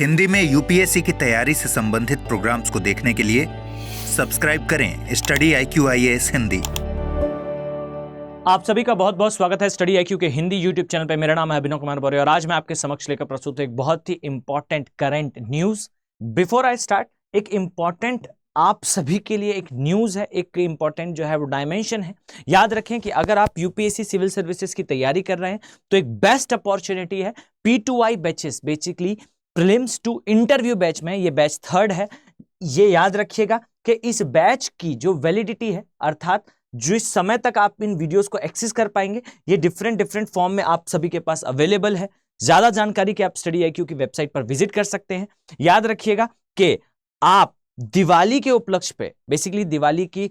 हिंदी में यूपीएससी की तैयारी से संबंधित प्रोग्राम्स को देखने के लिए सब्सक्राइब करें स्टडी IQ IAS हिंदी। आप सभी का बहुत बहुत स्वागत है स्टडी IQ के हिंदी यूट्यूब चैनल पे। मेरा नाम है अभिनव कुमार बौरे और आज मैं आपके समक्ष लेकर प्रस्तुत हूं एक बहुत ही important current news. Before I start, एक इंपॉर्टेंट आप सभी के लिए एक न्यूज है, एक इंपॉर्टेंट जो है वो डायमेंशन है। याद रखें कि अगर आप यूपीएससी सिविल सर्विसेज की तैयारी कर रहे हैं तो एक बेस्ट अपॉर्चुनिटी है P2I batches, basically prelims to interview batch में ये बैच 3rd है। ये याद रखिएगा कि इस बैच की जो वैलिडिटी है, अर्थात जिस समय तक आप इन वीडियोस को एक्सेस कर पाएंगे, ये डिफरेंट फॉर्म में आप सभी के पास अवेलेबल है। ज्यादा जानकारी के आप स्टडी IQ की वेबसाइट पर विजिट कर सकते हैं। याद रखिएगा कि आप दिवाली के उपलक्ष्य पे, बेसिकली दिवाली की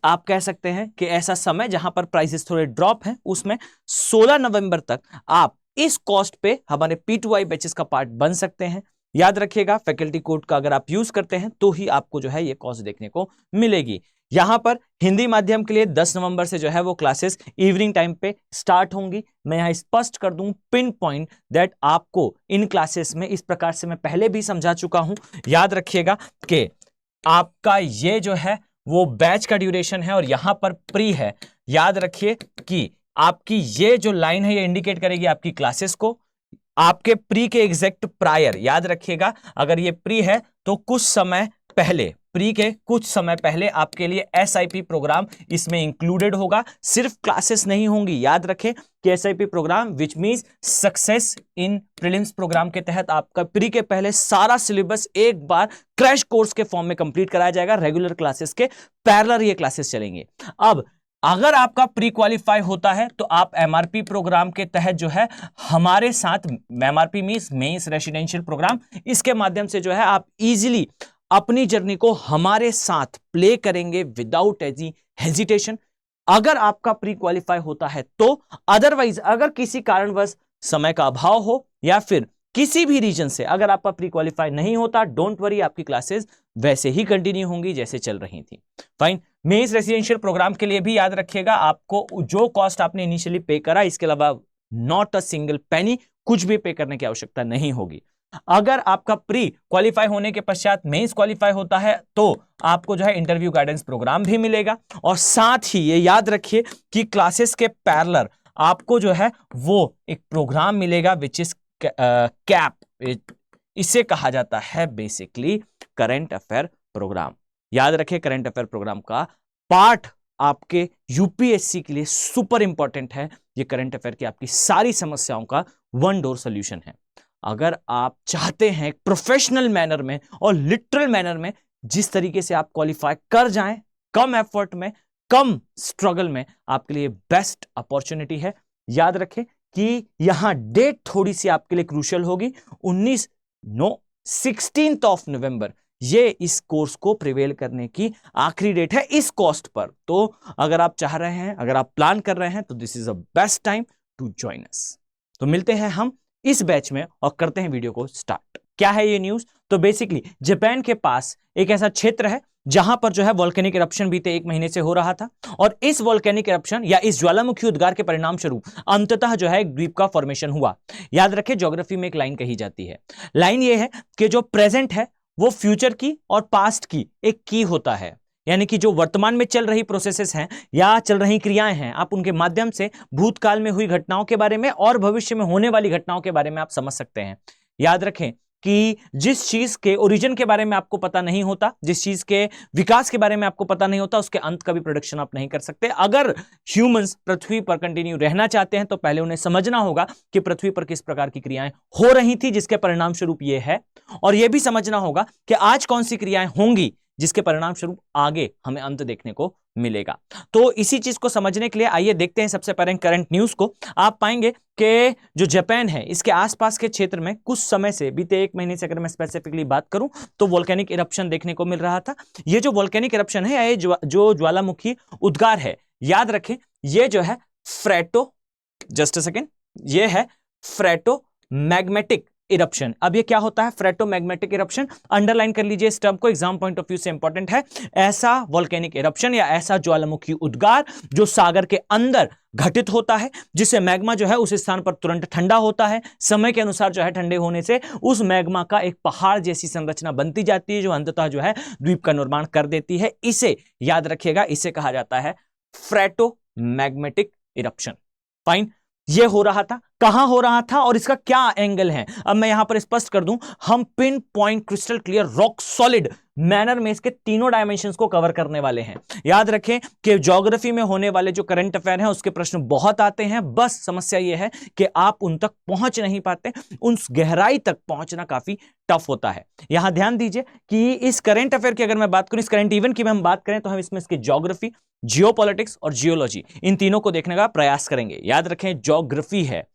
आप कह सकते हैं कि ऐसा समय जहां पर प्राइसेस थोड़े ड्रॉप हैं, उसमें 16 नवंबर तक आप इस कॉस्ट पे हमारे P2I बैचेस का पार्ट बन सकते हैं। याद रखिएगा फैकल्टी कोड का अगर आप यूज करते हैं तो ही आपको जो है ये कॉस्ट देखने को मिलेगी। यहां पर हिंदी माध्यम के लिए 10 नवंबर से जो है वो क्लासेस इवनिंग टाइम पे स्टार्ट होंगी। मैं यहां स्पष्ट कर दूं पिन पॉइंट दैट आपको इन क्लासेस में इस प्रकार से मैं पहले भी समझा चुका हूं। याद रखिएगा कि आपका ये जो है वो बैच का ड्यूरेशन है और यहां पर प्री है। याद रखिए कि आपकी ये जो लाइन है ये इंडिकेट करेगी आपकी क्लासेस को, आपके प्री के एग्जैक्ट प्रायर। याद रखिएगा अगर ये प्री है तो कुछ समय पहले, प्री के कुछ समय पहले आपके लिए SIP प्रोग्राम इसमें इंक्लूडेड होगा। सिर्फ क्लासेस नहीं होंगी। याद रखें कि SIP programme which means success in prelims programme के तहत आपका प्री के पहले सारा सिलेबस एक बार क्रैश कोर्स के फॉर्म में कंप्लीट कराया जाएगा। रेगुलर क्लासेस के पैरेलल ये क्लासेस चलेंगे। अब अगर आपका प्री क्वालिफाई होता है तो आप MRP प्रोग्राम के तहत जो है हमारे साथ, MRP means mains residential programme, इसके माध्यम से जो है आप इजीली अपनी जर्नी को हमारे साथ प्ले करेंगे विदाउट एनी हेजिटेशन। अगर आपका प्री क्वालिफाई होता है तो, अदरवाइज अगर किसी कारणवश समय का अभाव हो या फिर किसी भी रीजन से अगर आपका प्री क्वालिफाई नहीं होता, डोंट वरी, आपकी क्लासेस वैसे ही कंटिन्यू होंगी जैसे चल रही थी। फाइन। मेंस रेसिडेंशियल प्रोग्राम के लिए भी याद रखिएगा आपको जो कॉस्ट आपने इनिशियली पे करा, इसके अलावा नॉट अ सिंगल पेनी, कुछ भी पे करने की आवश्यकता नहीं होगी। अगर आपका प्री क्वालिफाई होने के पश्चात मेंस क्वालिफाई होता है तो आपको जो है इंटरव्यू गाइडेंस प्रोग्राम भी मिलेगा और साथ ही ये याद रखिए कि क्लासेस के पैरेलल आपको जो है वो एक प्रोग्राम मिलेगा विच इज कैप। इसे कहा जाता है बेसिकली करंट अफेयर प्रोग्राम। याद रखिए करंट अफेयर प्रोग्राम का पार्ट आपके यूपीएससी के लिए सुपर इंपॉर्टेंट है। ये करंट अफेयर की आपकी सारी समस्याओं का वन डोर सॉल्यूशन है। अगर आप चाहते हैं प्रोफेशनल मैनर में और लिटरल मैनर में जिस तरीके से आप क्वालिफाई कर जाएं, कम एफर्ट में, कम स्ट्रगल में, आपके लिए बेस्ट अपॉर्चुनिटी है। याद रखें कि यहां डेट थोड़ी सी आपके लिए क्रूशियल होगी। 16 नवंबर ये इस कोर्स को प्रिवेल करने की आखिरी डेट है इस कॉस्ट पर। तो अगर आप चाह रहे हैं, अगर आप प्लान कर रहे हैं तो this is a best time to join us. तो मिलते हैं हम इस बैच में और करते हैं वीडियो को स्टार्ट। क्या है ये न्यूज? तो बेसिकली जापान के पास एक ऐसा क्षेत्र है जहां पर जो है वोल्केनिक इरप्शन बीते 1 महीने से हो रहा था और इस वोल्केनिक इरप्शन या इस ज्वालामुखी उद्गार के परिणाम स्वरूप अंततः जो है एक द्वीप का फॉर्मेशन हुआ। याद रखें ज्योग्राफी में एक लाइन कही जाती है। लाइन ये है कि जो प्रेजेंट है वो फ्यूचर की और पास्ट की एक की होता है, यानी कि जो वर्तमान में चल रही प्रोसेसेस हैं या चल रही क्रियाएं हैं, आप उनके माध्यम से भूतकाल में हुई घटनाओं के बारे में और भविष्य में होने वाली घटनाओं के बारे में आप समझ सकते हैं। याद रखें कि जिस चीज के ओरिजिन के बारे में आपको पता नहीं होता, जिस चीज के विकास के बारे में आपको पता नहीं होता, उसके अंत का भी प्रोडिक्शन आप नहीं कर सकते। अगर ह्यूमंस पृथ्वी पर कंटिन्यू रहना चाहते हैं तो पहले उन्हें समझना होगा कि पृथ्वी पर किस प्रकार की क्रियाएं हो रही थी जिसके परिणाम स्वरूप ये है, और यह भी समझना होगा कि आज कौन सी क्रियाएं होंगी जिसके परिणाम स्वरूप आगे हमें अंत देखने को मिलेगा। तो इसी चीज को समझने के लिए आइए देखते हैं सबसे पहले करंट न्यूज को। आप पाएंगे कि जो जापान है इसके आसपास के क्षेत्र में कुछ समय से, बीते 1 महीने से अगर मैं स्पेसिफिकली बात करूं, तो वोल्केनिक इरप्शन देखने को मिल रहा था। ये जो वोल्केनिक इरप्शन है, ये जो ज्वालामुखी उद्गार है, याद रखें ये जो है फ्रेटो, जस्ट अ सेकेंड, ये है फ्रेटो मैग्मेटिक इरप्शन। अब ये क्या होता है? फ्रेटोमैग्मेटिक इरप्शन। अंडरलाइन कर लीजिए इस टर्म को, एग्जाम पॉइंट ऑफ व्यू से इंपॉर्टेंट है। ऐसा वोल्केनिक इरप्शन या ऐसा ज्वालामुखी उद्गार जो सागर के अंदर घटित होता है, जिससे मैग्मा जो है उस स्थान पर तुरंत ठंडा होता है, समय के अनुसार जो है ठंडे होने से उस मैग्मा का एक पहाड़ जैसी संरचना बनती जाती है, जो अंततः जो है द्वीप का निर्माण कर देती है। इसे याद रखिएगा, इसे कहा जाता है फ्रेटोमैग्मेटिक इरप्शन। फाइन, ये हो रहा था, कहां हो रहा था और इसका क्या एंगल है, अब मैं यहां पर स्पष्ट कर दूं। हम pin point crystal clear rock solid manner में इसके तीनों डायमेंशंस को कवर करने वाले हैं। याद रखें कि ज्योग्राफी में होने वाले जो करंट अफेयर हैं उसके प्रश्न बहुत आते हैं, बस समस्या यह है कि आप उन तक पहुंच नहीं पाते, उन गहराई तक पहुंचना काफी टफ होता है। यहां ध्यान दीजिए कि इस करंट अफेयर की अगर मैं बात करूं, इस करंट इवेंट की हम बात करें, तो हम इसमें इसकी ज्योग्राफी, जियोपॉलिटिक्स और जियोलॉजी, इन तीनों को देखने का प्रयास करेंगे। याद रखें, ज्योग्राफी है,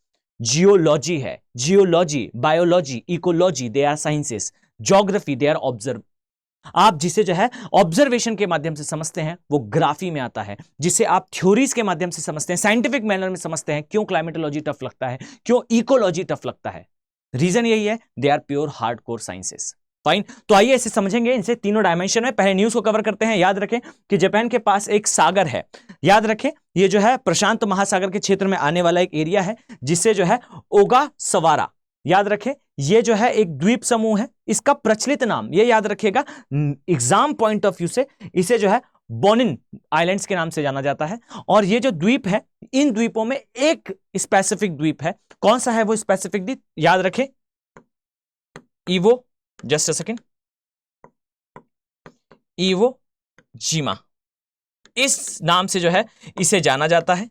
जियोलॉजी है, geology, biology, ecology, they are sciences, geography they are observe. आप जिसे जो है ऑब्जर्वेशन के माध्यम से समझते हैं वो ग्राफी में आता है, जिसे आप थ्योरीज के माध्यम से समझते हैं, साइंटिफिक मैनर में समझते हैं। क्यों क्लाइमेटोलॉजी टफ लगता है, क्यों इकोलॉजी टफ लगता है? रीजन यही है, they are pure hardcore sciences. Fine, तो आइए इसे समझेंगे इनसे तीनों डायमेंशन में। पहले न्यूज को कवर करते हैं। याद रखें कि जापान के पास एक सागर है, याद रखें ये जो है प्रशांत महासागर के क्षेत्र में आने वाला एक एरिया है, जिससे जो है ओगासावारा, याद रखें ये जो है एक द्वीप समूह है। इसका प्रचलित नाम ये याद रखिएगा, एग्जाम पॉइंट ऑफ व्यू से इसे जो है बोनिन आइलैंड्स के नाम से जाना जाता है। और ये जो द्वीप है, इन द्वीपों में एक स्पेसिफिक द्वीप है। कौन सा है वो स्पेसिफिक द्वीप? याद रखें, इवो, जस्ट अ सेकेंड, इवो जिमा, इस नाम से जो है इसे जाना जाता है।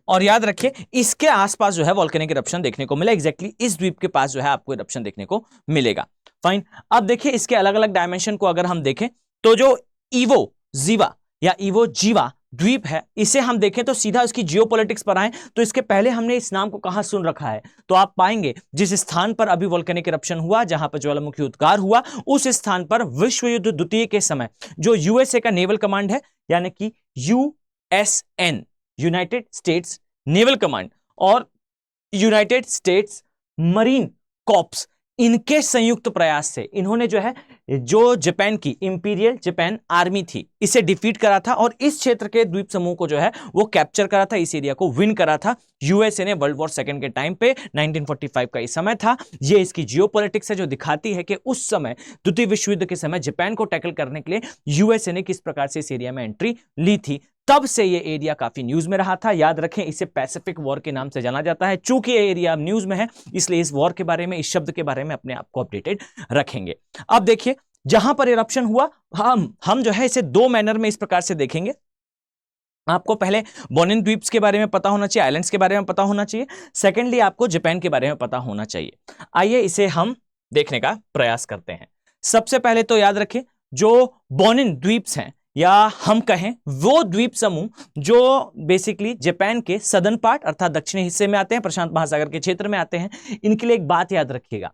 और याद रखिए इसके आसपास जो है वोल्केनिक इरप्शन देखने को मिला, एग्जैक्टली इस द्वीप के पास जो है आपको इरप्शन देखने को मिलेगा। फाइन, अब देखिए इसके अलग अलग डायमेंशन को अगर हम देखें, तो जो इवो जीवा या इवो जीवा द्वीप है, इसे हम देखें तो सीधा उसकी जियोपॉलिटिक्स पर आए तो इसके पहले हमने इस नाम को कहां सुन रखा है? तो आप पाएंगे जिस स्थान पर अभी वोल्केनिक इरप्शन हुआ, जहां पर ज्वालामुखी उद्गार हुआ, उस स्थान पर विश्व युद्ध द्वितीय के समय जो यूएसए का नेवल कमांड है, यानी कि यूएसएन, यूनाइटेड स्टेट्स नेवल कमांड, और यूनाइटेड स्टेट्स मरीन कॉर्प्स, इनके संयुक्त प्रयास से इन्होंने जो है जो जापान की इंपीरियल जापान आर्मी थी इसे डिफीट करा था और इस क्षेत्र के द्वीप समूह को जो है वो कैप्चर करा था, इस एरिया को विन करा था यूएसए ने वर्ल्ड वॉर सेकंड के टाइम पे। 1945 का इस समय था। ये इसकी जियोपॉलिटिक्स है जो दिखाती है कि उस समय द्वितीय विश्व युद्ध के समय जापान को टैकल करने के लिए यूएसए ने किस प्रकार से इस एरिया में एंट्री ली थी। तब से ये एरिया काफी न्यूज में रहा था। याद रखें इसे पैसिफिक वॉर के नाम से जाना जाता है। चूंकि ये एरिया न्यूज में है इसलिए इस वॉर के बारे में, इस शब्द के बारे में अपने आप को अपडेटेड रखेंगे। अब देखिए जहां पर इरप्शन हुआ, हम जो है इसे दो मैनर में इस प्रकार से देखेंगे। आपको पहले बोनिन द्वीप्स के बारे में पता होना चाहिए, आइलैंड्स के बारे में पता होना चाहिए। सेकेंडली आपको जापान के बारे में पता होना चाहिए। आइए इसे हम देखने का प्रयास करते हैं। सबसे पहले तो याद रखें जो बोनिन द्वीप्स हैं या हम कहें वो द्वीप समूह जो बेसिकली जापान के सदर्न पार्ट अर्थात दक्षिणी हिस्से में आते हैं, प्रशांत महासागर के क्षेत्र में आते हैं, इनके लिए एक बात याद रखिएगा,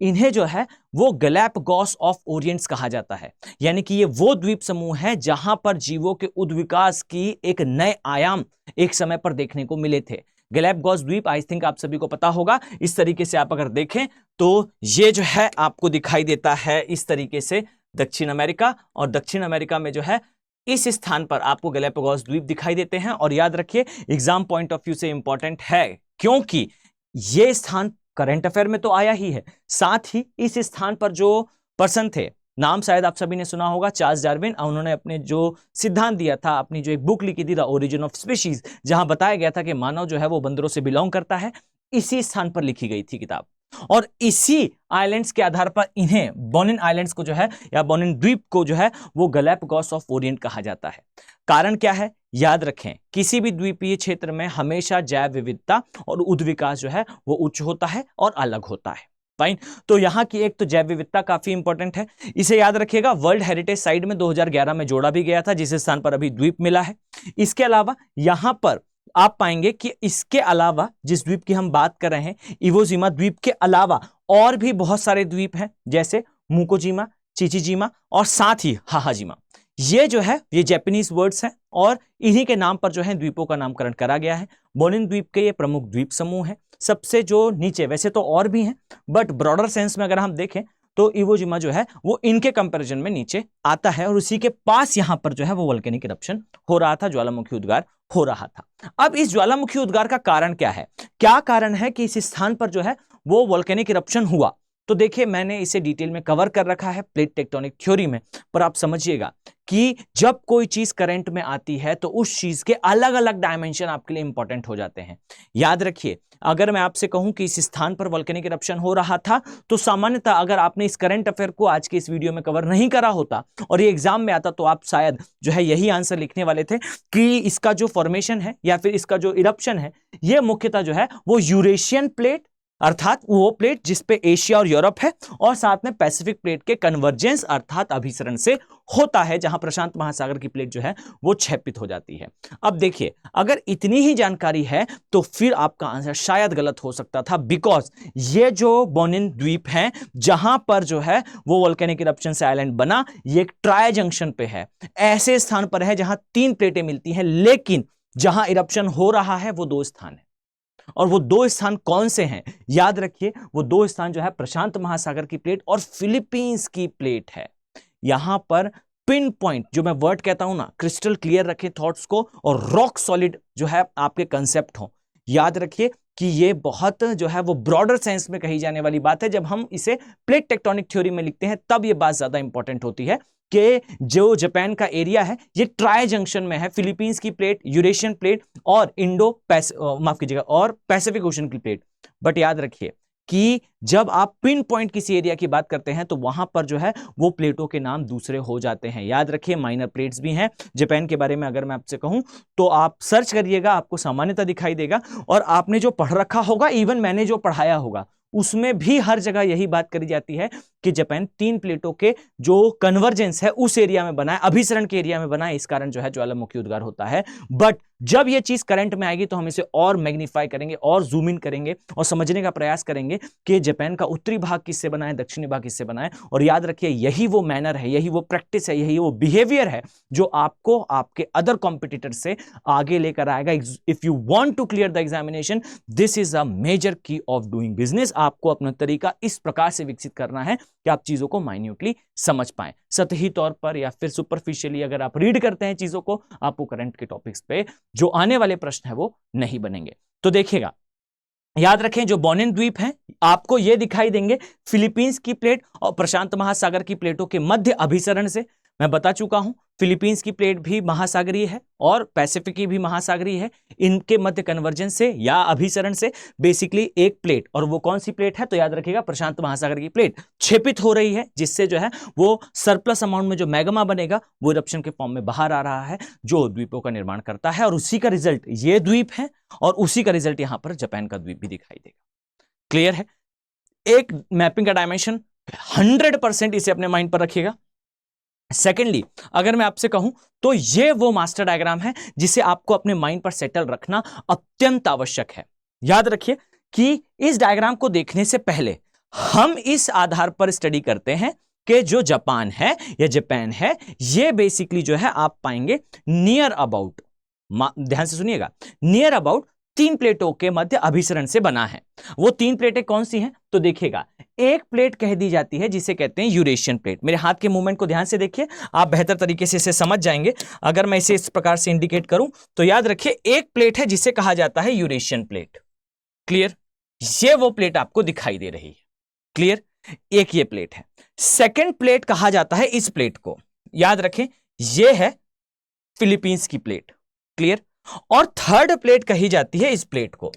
इन्हें जो है वो गैलापागोस ऑफ ओरिएंट्स कहा जाता है। यानी कि ये वो द्वीप समूह है जहां पर जीवों के उद्विकास की एक नए आयाम एक समय पर देखने को मिले थे। गैलापागोस द्वीप आई थिंक आप सभी को पता होगा। इस तरीके से आप अगर देखें तो ये जो है आपको दिखाई देता है इस तरीके से दक्षिण अमेरिका, और दक्षिण अमेरिका में जो है इस स्थान पर आपको गैलापागोस द्वीप दिखाई देते हैं। और याद रखिए एग्जाम पॉइंट ऑफ व्यू से इंपॉर्टेंट है क्योंकि यह स्थान करंट अफेयर में तो आया ही है, साथ ही इस स्थान पर जो पर्सन थे, नाम शायद आप सभी ने सुना होगा, चार्ल्स डार्विन। उन्होंने अपने जो सिद्धांत दिया था, अपनी जो एक बुक लिखी थी द ओरिजिन ऑफ स्पीशीज, जहां बताया गया था कि मानव जो है वो बंदरों से बिलोंग करता है, इसी स्थान पर लिखी गई थी किताब। और इसी आइलैंड्स के आधार पर इन्हें बोनिन आइलैंड्स को जो है या बोनिन द्वीप को जो है वो गैलापागोस ऑफ ओरिएंट कहा जाता है। कारण क्या है? याद रखें किसी भी द्वीपीय क्षेत्र में हमेशा जैव विविधता और उद्विकास जो है वो उच्च होता है और अलग होता है। फाइन, तो यहां की एक तो जैव विविधता काफी इंपॉर्टेंट है, इसे याद रखिएगा। वर्ल्ड हेरिटेज साइट में 2011 में जोड़ा भी गया था जिस स्थान पर अभी द्वीप मिला है। इसके अलावा यहां पर आप पाएंगे कि इसके अलावा जिस द्वीप की हम बात कर रहे हैं, इवोजिमा द्वीप के अलावा और भी बहुत सारे द्वीप हैं, जैसे मुकोजिमा, चिचिजिमा और साथ ही हाहाजिमा। ये जो है ये जापानीज वर्ड्स हैं और इन्हीं के नाम पर जो है द्वीपों का नामकरण करा गया है। बोनिन द्वीप के ये प्रमुख द्वीप समूह हैं। सबसे जो नीचे, वैसे तो और भी हैं बट ब्रॉडर सेंस में अगर हम देखें तो इवोजिमा जो है वो इनके कंपैरिजन में नीचे आता है और उसी के पास यहां पर जो है वो वोल्केनिक इरप्शन हो रहा था, ज्वालामुखी उद्गार हो रहा था। अब इस ज्वालामुखी उद्गार का कारण क्या है, क्या कारण है कि इस स्थान पर जो है वो वोल्केनिक इरप्शन हुआ? तो देखिए मैंने इसे डिटेल में कवर कर रखा है प्लेट टेक्टोनिक थ्योरी में, पर आप समझिएगा कि जब कोई चीज करंट में आती है तो उस चीज के अलग अलग डायमेंशन आपके लिए इंपॉर्टेंट हो जाते हैं। याद रखिए, अगर मैं आपसे कहूं कि इस स्थान पर वोल्केनिक इरप्शन हो रहा था तो सामान्यतः अगर आपने इस करंट अफेयर को आज के इस वीडियो में कवर नहीं करा होता और ये एग्जाम में आता तो आप शायद जो है यही आंसर लिखने वाले थे कि इसका जो फॉर्मेशन है या फिर इसका जो इरप्शन है ये मुख्यतः जो है वो यूरेशियन प्लेट, अर्थात वो प्लेट जिसपे एशिया और यूरोप है, और साथ में पैसिफिक प्लेट के कन्वर्जेंस अर्थात अभिसरण से होता है, जहां प्रशांत महासागर की प्लेट जो है वो क्षैपित हो जाती है। अब देखिए, अगर इतनी ही जानकारी है तो फिर आपका आंसर शायद गलत हो सकता था, बिकॉज ये जो बोनिन द्वीप है जहां पर जो है वो वोल्केनिक इरप्शन से आइलैंड बना, ये एक ट्राई जंक्शन पे है, ऐसे स्थान पर है जहां 3 प्लेटें मिलती हैं, लेकिन जहां इरप्शन हो रहा है वो 2 स्थान है। और वो 2 स्थान कौन से हैं? याद रखिए, वो 2 स्थान जो है प्रशांत महासागर की प्लेट और फिलीपींस की प्लेट है। यहां पर पिन पॉइंट, जो मैं वर्ड कहता हूं ना, क्रिस्टल क्लियर रखें थॉट्स को और रॉक सॉलिड जो है आपके कंसेप्ट हो। याद रखिए कि ये बहुत जो है वो ब्रॉडर सेंस में कही जाने वाली बात है। जब हम इसे प्लेट टेक्टोनिक थ्योरी में लिखते हैं तब ये बात ज्यादा इंपॉर्टेंट होती है कि जो जापान का एरिया है ये ट्राई जंक्शन में है, फिलीपींस की प्लेट, यूरेशियन प्लेट और माफ कीजिएगा, और पैसिफिक ओशन की प्लेट। बट याद रखिए कि जब आप पिन पॉइंट किसी एरिया की बात करते हैं तो वहां पर जो है वो प्लेटों के नाम दूसरे हो जाते हैं। याद रखिए, माइनर प्लेट्स भी हैं जापान के बारे में। अगर मैं आपसे कहूं तो आप सर्च करिएगा, आपको सामान्यतः दिखाई देगा, और आपने जो पढ़ रखा होगा, इवन मैंने जो पढ़ाया होगा, उसमें भी हर जगह यही बात करी जाती है कि जापान 3 प्लेटों के जो कन्वर्जेंस है उस एरिया में बना है, अभिसरण के एरिया में बना है, इस कारण जो है ज्वालामुखी उद्गार होता है। बट जब ये चीज करंट में आएगी तो हम इसे और मैग्नीफाई करेंगे और जूम इन करेंगे और समझने का प्रयास करेंगे कि जापान का उत्तरी भाग किससे बना है, दक्षिणी भाग किससे बना है। और याद रखिए, यही वो मैनर है, यही वो प्रैक्टिस है, यही वो बिहेवियर है जो आपको आपके अदर कॉम्पिटिटर से आगे लेकर आएगा। If you want to clear the examination, this is a major key of doing business. आपको अपना तरीका इस प्रकार से विकसित करना है कि आप चीजों को माइन्यूटली समझ पाएं। सतही तौर पर या फिर सुपरफिशियली अगर आप रीड करते हैं चीजों को, आपको करंट के टॉपिक्स पे जो आने वाले प्रश्न है वो नहीं बनेंगे। तो देखिएगा, याद रखें, जो बोनिन द्वीप हैं आपको ये दिखाई देंगे फिलीपींस की प्लेट और प्रशांत महासागर की प्लेटों के मध्य अभिसरण से। मैं बता चुका हूं, फिलीपींस की प्लेट भी महासागरीय है और पैसिफिक की भी महासागरीय है। इनके मध्य कन्वर्जेंस से या अभिसरण से बेसिकली एक प्लेट, और वो कौन सी प्लेट है तो याद रखिएगा प्रशांत महासागर की प्लेट क्षेपित हो रही है, जिससे जो है वो सरप्लस अमाउंट में जो मैग्मा बनेगा वो इरप्शन के फॉर्म में बाहर आ रहा है, जो द्वीपों का निर्माण करता है, और उसी का रिजल्ट ये द्वीप है और उसी का रिजल्ट यहां पर जापान का द्वीप भी दिखाई देगा। क्लियर है? एक मैपिंग का डायमेंशन 100% इसे अपने माइंड पर रखिएगा। सेकेंडली, अगर मैं आपसे कहूं तो ये वो मास्टर डायग्राम है जिसे आपको अपने माइंड पर सेटल रखना अत्यंत आवश्यक है। याद रखिए कि इस डायग्राम को देखने से पहले हम इस आधार पर स्टडी करते हैं कि जो जापान है या जापान है, ये बेसिकली जो है आप पाएंगे नियर अबाउट, ध्यान से सुनिएगा, नियर अबाउट 3 प्लेटों के मध्य अभिसरण से बना है। वो 3 प्लेटें कौन सी हैं तो देखिएगा, एक प्लेट कह दी जाती है जिसे कहते हैं यूरेशियन प्लेट। मेरे हाथ के मूवमेंट को ध्यान से देखिए, आप बेहतर तरीके से इसे समझ जाएंगे। अगर मैं इसे इस प्रकार से इंडिकेट करूं तो याद रखिए, एक प्लेट है जिसे कहा जाता है यूरेशियन प्लेट। क्लियर? ये वो प्लेट आपको दिखाई दे रही है। क्लियर? एक ये प्लेट है। सेकेंड प्लेट कहा जाता है इस प्लेट को, याद रखें, यह है फिलीपींस की प्लेट। क्लियर? और थर्ड प्लेट कही जाती है इस प्लेट को,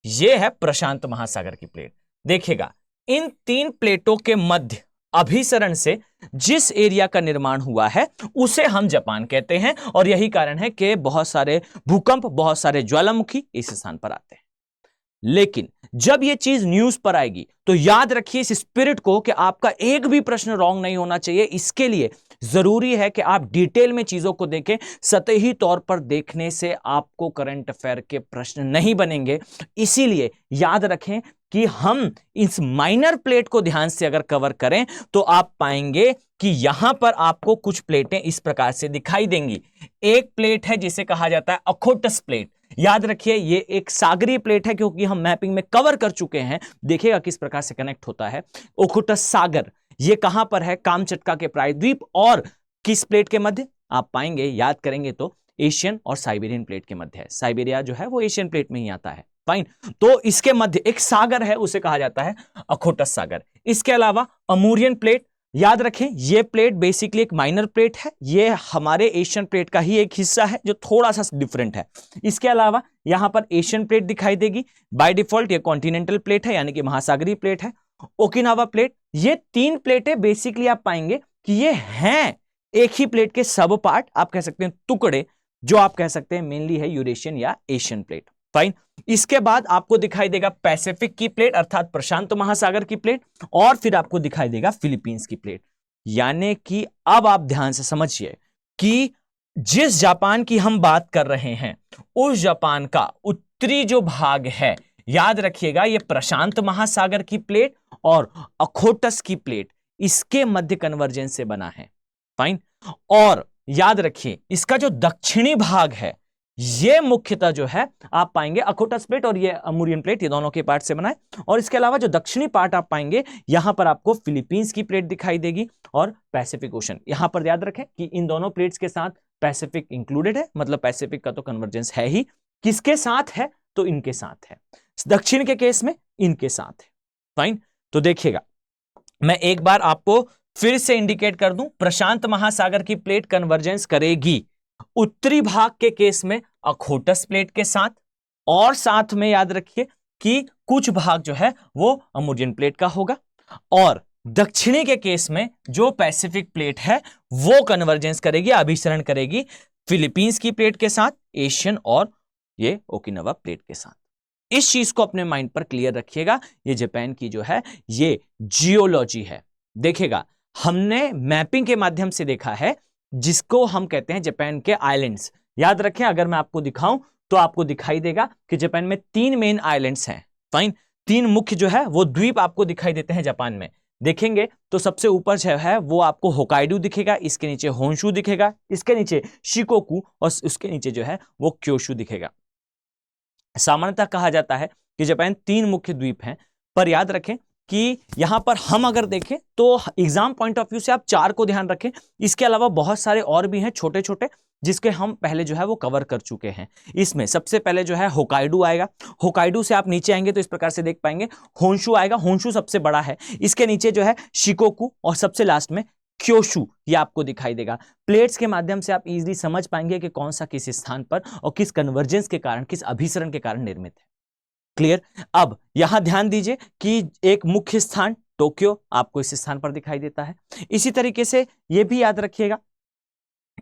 यह है प्रशांत महासागर की प्लेट। देखिएगा, इन 3 प्लेटों के मध्य अभिसरण से जिस एरिया का निर्माण हुआ है उसे हम जापान कहते हैं, और यही कारण है कि बहुत सारे भूकंप, बहुत सारे ज्वालामुखी इस स्थान पर आते हैं। लेकिन जब यह चीज न्यूज पर आएगी तो याद रखिए इस स्पिरिट को कि आपका एक भी प्रश्न रॉन्ग नहीं होना चाहिए। इसके लिए जरूरी है कि आप डिटेल में चीजों को देखें। सतही तौर पर देखने से आपको करंट अफेयर के प्रश्न नहीं बनेंगे। इसीलिए याद रखें कि हम इस माइनर प्लेट को ध्यान से अगर कवर करें तो आप पाएंगे कि यहां पर आपको कुछ प्लेटें इस प्रकार से दिखाई देंगी। एक प्लेट है जिसे कहा जाता है अखोटस प्लेट। याद रखिए ये एक सागरीय प्लेट है, क्योंकि हम मैपिंग में कवर कर चुके हैं। देखिएगा किस प्रकार से कनेक्ट होता है। ओखोटस सागर ये कहां पर है? कामचटका के प्रायद्वीप और किस प्लेट के मध्य? आप पाएंगे, याद करेंगे तो एशियन और साइबेरियन प्लेट के मध्य है। साइबेरिया जो है वो एशियन प्लेट में ही आता है। फाइन, तो इसके मध्य एक सागर है, उसे कहा जाता है अखोटस सागर। इसके अलावा अमूरियन प्लेट, याद रखें ये प्लेट बेसिकली एक माइनर प्लेट है। ये हमारे एशियन प्लेट का ही एक हिस्सा है जो थोड़ा सा डिफरेंट है। इसके अलावा यहां पर एशियन प्लेट दिखाई देगी। बाय डिफॉल्ट ये कॉन्टिनेंटल प्लेट है, यानी कि महासागरीय प्लेट है। ओकिनावा प्लेट, ये 3 प्लेटें बेसिकली आप पाएंगे कि ये हैं एक ही प्लेट के सब पार्ट, आप कह सकते हैं टुकड़े, जो आप कह सकते हैं मेनली है यूरेशियन या एशियन प्लेट। फाइन, इसके बाद आपको दिखाई देगा पैसिफिक की प्लेट अर्थात प्रशांत महासागर की प्लेट, और फिर आपको दिखाई देगा फिलीपींस की प्लेट। यानी कि अब आप ध्यान से समझिए कि जिस जापान की हम बात कर रहे हैं उस जापान का उत्तरी जो भाग है, याद रखिएगा ये प्रशांत महासागर की प्लेट और अखोटस की प्लेट इसके मध्य कन्वर्जेंस से बना है। फाइन, और याद रखिए इसका जो दक्षिणी भाग है ये मुख्यतः जो है आप पाएंगे अखोटस प्लेट और ये अमूरियन प्लेट, ये दोनों के पार्ट से बना है। और इसके अलावा जो दक्षिणी पार्ट आप पाएंगे यहां पर आपको फिलीपींस की प्लेट दिखाई देगी और पैसिफिक ओशन। यहां पर याद रखें कि इन दोनों प्लेट्स के साथ पैसिफिक इंक्लूडेड है, मतलब पैसिफिक का तो कन्वर्जेंस है ही। किसके साथ है? तो इनके साथ है। दक्षिण के केस में इनके साथ है। फाइन, तो देखिएगा मैं एक बार आपको फिर से इंडिकेट कर दूं, प्रशांत महासागर की प्लेट कन्वर्जेंस करेगी उत्तरी भाग के केस में अखोटस प्लेट के साथ, और साथ में याद रखिए कि कुछ भाग जो है वो अमूरियन प्लेट का होगा, और दक्षिणी के केस में जो पैसिफिक प्लेट है वो कन्वर्जेंस करेगी, अभिसरण करेगी फिलीपींस की प्लेट के साथ, एशियन और ये ओकिनावा प्लेट के साथ। इस चीज को अपने माइंड पर क्लियर रखिएगा। ये जापान की जो है ये जियोलॉजी है। देखिएगा हमने मैपिंग के माध्यम से देखा है जिसको हम कहते हैं जापान के आइलैंड्स। याद रखें, अगर मैं आपको दिखाऊं तो आपको दिखाई देगा कि जापान में 3 मेन आइलैंड्स हैं। फाइन, 3 मुख्य जो है वो द्वीप आपको दिखाई देते हैं जापान में। देखेंगे तो सबसे ऊपर जो है वो आपको होकाइडो दिखेगा, इसके नीचे होन्शु दिखेगा, इसके नीचे शिकोकू और उसके नीचे जो है वो क्योशु दिखेगा। सामान्यतः कहा जाता है कि जापान 3 मुख्य द्वीप हैं, पर याद रखें कि यहां पर हम अगर देखें तो एग्जाम पॉइंट ऑफ व्यू से आप 4 को ध्यान रखें। इसके अलावा बहुत सारे और भी हैं छोटे छोटे जिसके हम पहले जो है वो कवर कर चुके हैं। इसमें सबसे पहले जो है होकाइडो आएगा। होकाइडो से आप नीचे आएंगे तो इस प्रकार से देख पाएंगे होन्शु आएगा। होन्शु सबसे बड़ा है, इसके नीचे जो है शिकोकू और सबसे लास्ट में क्योशु, ये आपको दिखाई देगा। प्लेट्स के माध्यम से आप इजीली समझ पाएंगे कि कौन सा किस स्थान पर और किस कन्वर्जेंस के कारण, किस अभिसरण के कारण निर्मित है। क्लियर? अब यहां ध्यान दीजिए कि एक मुख्य स्थान टोक्यो आपको इस स्थान पर दिखाई देता है। इसी तरीके से यह भी याद रखिएगा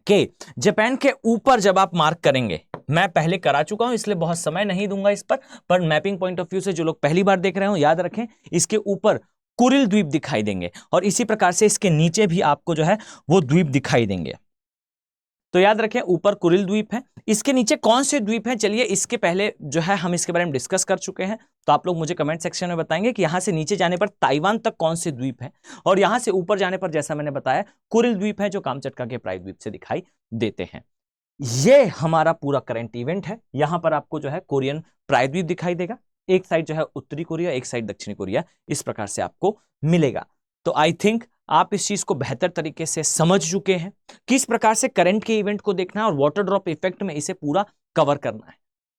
कि जापान के ऊपर जब आप मार्क करेंगे, मैं पहले करा चुका हूं इसलिए बहुत समय नहीं दूंगा इस पर मैपिंग पॉइंट ऑफ व्यू से जो लोग पहली बार देख रहे हो याद रखें, इसके ऊपर कुरिल द्वीप दिखाई देंगे और इसी प्रकार से इसके नीचे भी आपको जो है वो द्वीप दिखाई देंगे। तो याद रखें ऊपर कुरिल द्वीप है, इसके नीचे कौन से द्वीप हैं? चलिए इसके पहले जो है हम इसके बारे में डिस्कस कर चुके हैं, तो आप लोग मुझे कमेंट सेक्शन में बताएंगे कि यहां से नीचे जाने पर ताइवान तक कौन से द्वीप हैं, और यहां से ऊपर जाने पर जैसा मैंने बताया कुरिल द्वीप है जो कामचटका के प्रायद्वीप से दिखाई देते हैं। ये हमारा पूरा करंट इवेंट है। यहां पर आपको जो है कोरियन प्रायद्वीप दिखाई देगा, एक साइड जो है उत्तरी कोरिया, एक साइड दक्षिणी कोरिया, इस प्रकार से आपको मिलेगा। तो आई थिंक आप इस चीज को बेहतर तरीके से समझ चुके हैं किस प्रकार से करंट के इवेंट को देखना है और वाटर ड्रॉप इफेक्ट में इसे पूरा कवर करना है।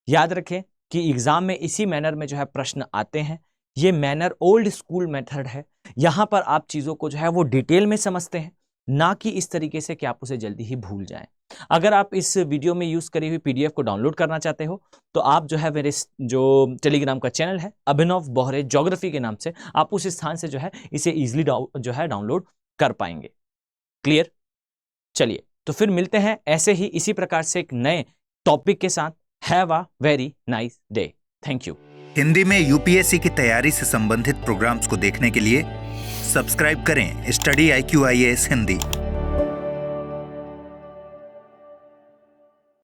याद रखें कि एग्जाम में इसी मैनर में जो है प्रश्न आते हैं। ये मैनर ओल्ड स्कूल मेथड है, यहां पर आप चीजों को जो है वो डिटेल में समझते हैं, ना कि इस तरीके से कि आप उसे जल्दी ही भूल जाएं। अगर आप इस वीडियो में यूज करी हुई पीडीएफ को डाउनलोड करना चाहते हो तो आप जो है मेरे जो टेलीग्राम का चैनल है अभिनव बोहरे ज्योग्राफी के नाम से, आप उस स्थान से जो है इसे इजीली जो है डाउनलोड कर पाएंगे। क्लियर? चलिए तो फिर मिलते हैं ऐसे ही इसी प्रकार से एक नए टॉपिक के साथ। Have a very nice day. Thank you. Hindi में यूपीएससी की तैयारी से संबंधित प्रोग्राम्स को देखने के लिए सब्सक्राइब करें स्टडी IQ IAS हिंदी।